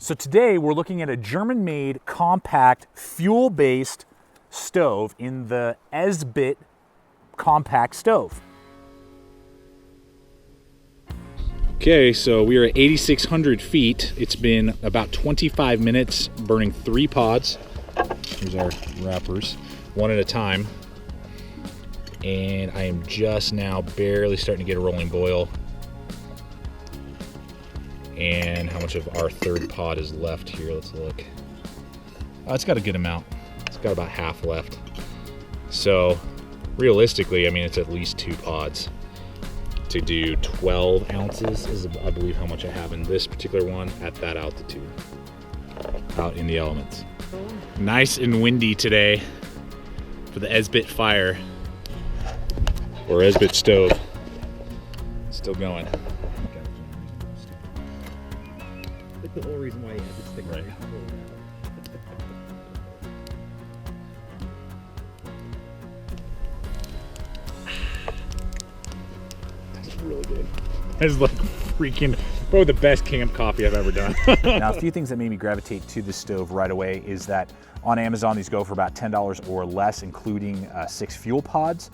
So today we're looking at a German-made, compact, fuel-based stove in the Esbit compact stove. Okay, so we are at 8,600 feet. It's been about 25 minutes burning 3 pods. Here's our wrappers, one at a time. And I am just now barely starting to get a rolling boil. And how much of our third pod is left here? Let's look. Oh, it's got a good amount. It's got about half left. So realistically, I mean, it's at least 2 pods. To do 12 ounces is, I believe, how much I have in this particular one at that altitude, out in the elements. Nice and windy today for the Esbit fire, or Esbit stove. Still going. That's the whole reason why you had this thing right. Really good. It's like freaking probably the best camp coffee I've ever done. Now, a few things that made me gravitate to the stove right away is that on Amazon these go for about $10 or less, including 6 fuel pods.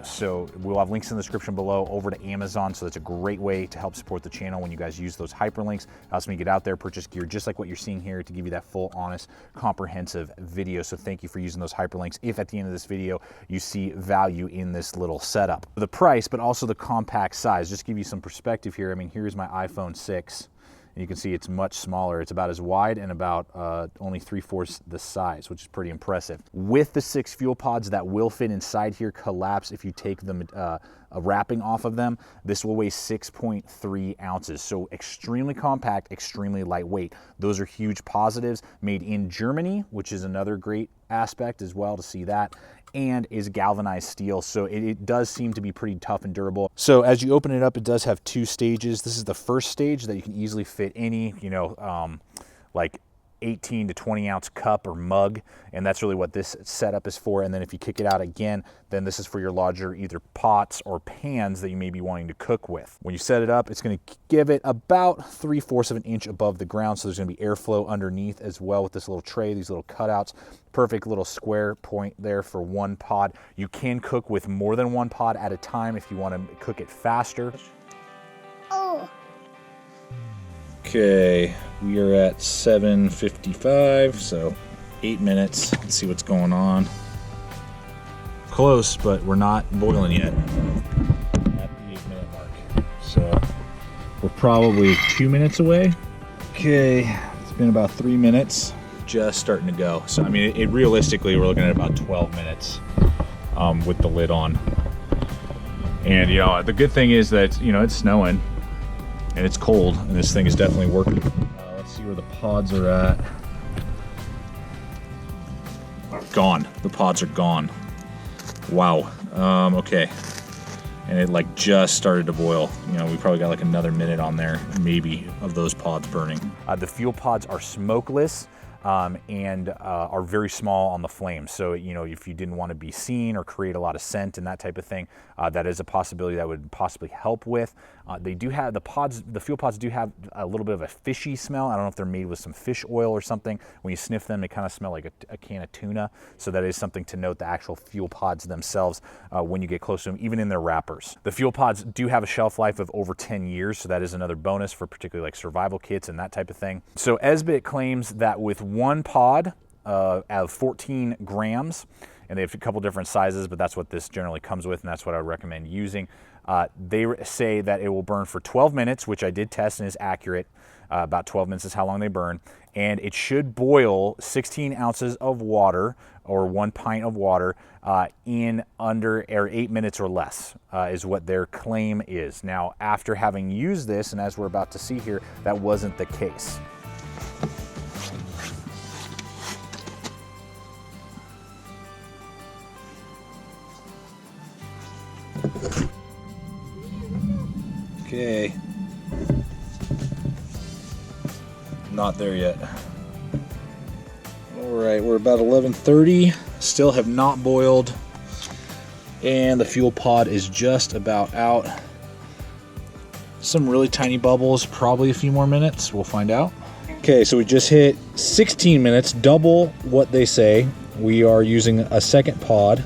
So we'll have links in the description below over to Amazon. So that's a great way to help support the channel when you guys use those hyperlinks. It helps me get out there, purchase gear just like what you're seeing here to give you that full, honest, comprehensive video. So thank you for using those hyperlinks if at the end of this video you see value in this little setup. The price, but also the compact size, just to give you some perspective here. I mean, here's my iPhone 6. And you can see it's much smaller. It's about as wide and about only 3/4 the size, which is pretty impressive. With the 6 fuel pods that will fit inside here, collapse if you take them a wrapping off of them, this will weigh 6.3 ounces. So extremely compact, extremely lightweight. Those are huge positives. Made in Germany, which is another great aspect as well to see that, and is galvanized steel, so it does seem to be pretty tough and durable. So as you open it up, it does have 2 stages. This is the first stage that you can easily fit any, like 18 to 20 ounce cup or mug, and that's really what this setup is for. And then if you kick it out again, then this is for your larger either pots or pans that you may be wanting to cook with. When you set it up, it's going to give it about 3/4 of an inch above the ground, so there's going to be airflow underneath as well with this little tray, these little cutouts. Perfect little square point there for 1 pod. You can cook with more than 1 pod at a time if you want to cook it faster. Oh. Okay, we are at 7:55, so 8 minutes. Let's see what's going on. Close, but we're not boiling yet. At the 8-minute mark. So we're probably 2 minutes away. Okay, it's been about 3 minutes. Just starting to go. So I mean, realistically, we're looking at about 12 minutes with the lid on. And the good thing is that it's snowing and it's cold, and this thing is definitely working. Let's see where the pods are at. Gone. The pods are gone. Wow. Okay. And it just started to boil. We probably got like another minute on there, maybe, of those pods burning. The fuel pods are smokeless. And are very small on the flame. So, if you didn't want to be seen or create a lot of scent and that type of thing, that is a possibility that would possibly help with. They do have, the fuel pods do have a little bit of a fishy smell. I don't know if they're made with some fish oil or something. When you sniff them, they kind of smell like a can of tuna. So that is something to note, the actual fuel pods themselves, when you get close to them, even in their wrappers. The fuel pods do have a shelf life of over 10 years. So that is another bonus for particularly like survival kits and that type of thing. So Esbit claims that with 1 pod of 14 grams, and they have a couple different sizes, but that's what this generally comes with, and that's what I recommend using. They say that it will burn for 12 minutes, which I did test and is accurate. About 12 minutes is how long they burn. And it should boil 16 ounces of water, or 1 pint of water, in under 8 minutes or less, is what their claim is. Now, after having used this, and as we're about to see here, that wasn't the case. Okay. Not there yet. All right, we're about 11:30. Still have not boiled. And the fuel pod is just about out. Some really tiny bubbles, probably a few more minutes. We'll find out. Okay, so we just hit 16 minutes, double what they say. We are using a second pod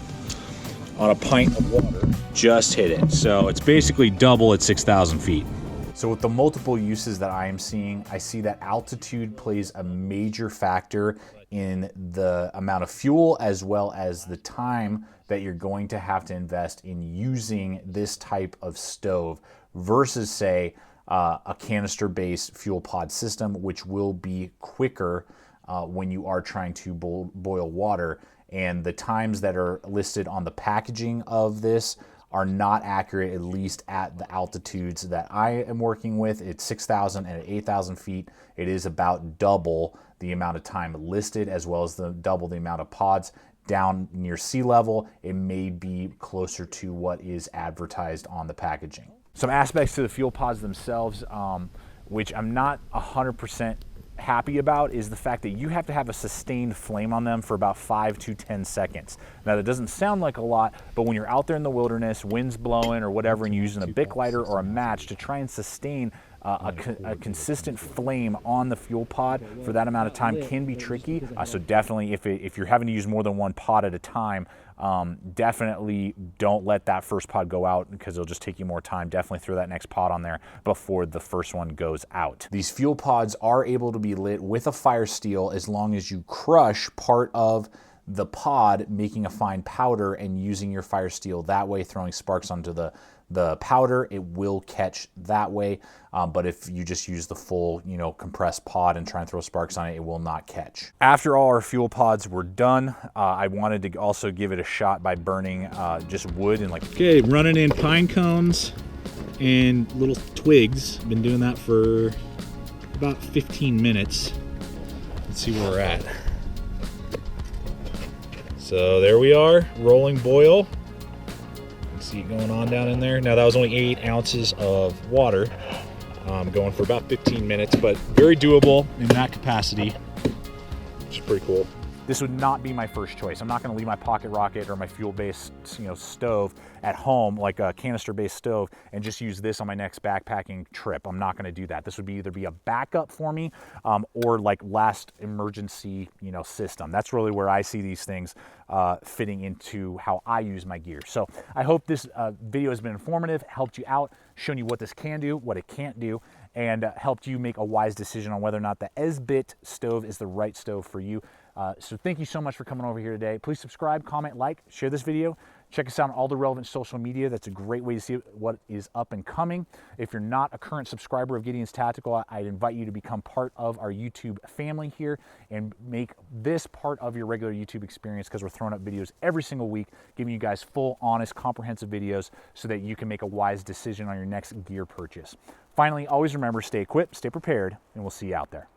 on a pint of water. Just hit it. So it's basically double at 6,000 feet. So with the multiple uses that I am seeing, I see that altitude plays a major factor in the amount of fuel as well as the time that you're going to have to invest in using this type of stove versus, say, a canister-based fuel pod system, which will be quicker when you are trying to boil water. And the times that are listed on the packaging of this are not accurate, at least at the altitudes that I am working with. It's 6,000 and at 8,000 feet, it is about double the amount of time listed, as well as double the amount of pods. Down near sea level, it may be closer to what is advertised on the packaging. Some aspects to the fuel pods themselves, which I'm not 100% happy about, is the fact that you have to have a sustained flame on them for about 5 to 10 seconds. Now that doesn't sound like a lot, but when you're out there in the wilderness, wind's blowing or whatever, and you're using a Bic lighter or a match to try and sustain a consistent flame on the fuel pod for that amount of time can be tricky. So definitely if you're having to use more than one pod at a time, definitely don't let that first pod go out because it'll just take you more time. Definitely throw that next pod on there before the first one goes out. These fuel pods are able to be lit with a fire steel as long as you crush part of the pod, making a fine powder and using your fire steel that way, throwing sparks onto the powder. It will catch that way, but if you just use the full, compressed pod and try and throw sparks on it, it will not catch. After all our fuel pods were done, I wanted to also give it a shot by burning just wood and Okay, running in pine cones and little twigs. Been doing that for about 15 minutes. Let's see where we're at. So there we are, rolling boil. See it going on down in there. Now that was only 8 ounces of water, going for about 15 minutes, but very doable in that capacity, which is pretty cool. This would not be my first choice. I'm not going to leave my pocket rocket or my fuel-based, stove at home, like a canister-based stove, and just use this on my next backpacking trip. I'm not going to do that. This would either be a backup for me, or like last emergency, system. That's really where I see these things fitting into how I use my gear. So I hope this video has been informative, helped you out, shown you what this can do, what it can't do, and helped you make a wise decision on whether or not the Esbit stove is the right stove for you. So thank you so much for coming over here today. Please subscribe, comment, like, share this video. Check us out on all the relevant social media. That's a great way to see what is up and coming. If you're not a current subscriber of Gideon's Tactical, I'd invite you to become part of our YouTube family here and make this part of your regular YouTube experience, because we're throwing up videos every single week, giving you guys full, honest, comprehensive videos so that you can make a wise decision on your next gear purchase. Finally, always remember, stay equipped, stay prepared, and we'll see you out there.